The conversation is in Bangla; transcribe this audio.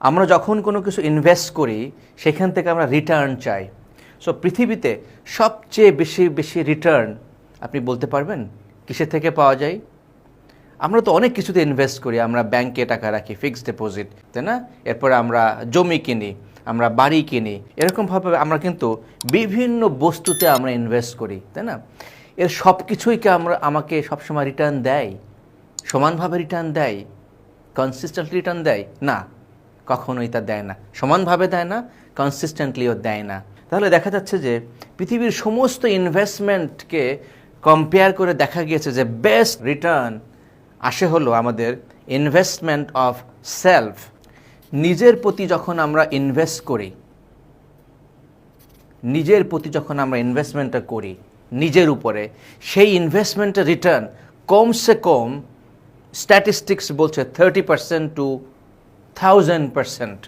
আমরা যখন কোনো কিছু ইনভেস্ট করি সেখান থেকে আমরা রিটার্ন চাই। সো পৃথিবীতে সবচেয়ে বেশি রিটার্ন আপনি বলতে পারবেন কিসের থেকে পাওয়া যায়? আমরা তো অনেক কিছুতে ইনভেস্ট করি, আমরা ব্যাংকে টাকা রাখি, ফিক্সড ডিপোজিট, তাই না? এরপরে আমরা জমি কিনি, আমরা বাড়ি কিনি, এরকমভাবে আমরা কিন্তু বিভিন্ন বস্তুতে আমরা ইনভেস্ট করি, তাই না? এর সব কিছুই কি আমাকে সবসময় রিটার্ন দেয়, সমানভাবে রিটার্ন দেয়, কনসিস্টেন্টলি রিটার্ন দেয়? না, কখনোই তা দেয় না, সমানভাবে দেয় না, কনসিস্টেন্টলিও দেয় না। তাহলে দেখা যাচ্ছে যে পৃথিবীর সমস্ত ইনভেস্টমেন্টকে কম্পেয়ার করে দেখা গিয়েছে যে বেস্ট রিটার্ন আসে হলো আমাদের ইনভেস্টমেন্ট অফ সেলফ। নিজের প্রতি যখন আমরা ইনভেস্ট করি, নিজের প্রতি যখন আমরা ইনভেস্টমেন্টটা করি নিজের উপরে, সেই ইনভেস্টমেন্টের রিটার্ন কমসে কম স্ট্যাটিস্টিক্স বলছে 30% to 1000%।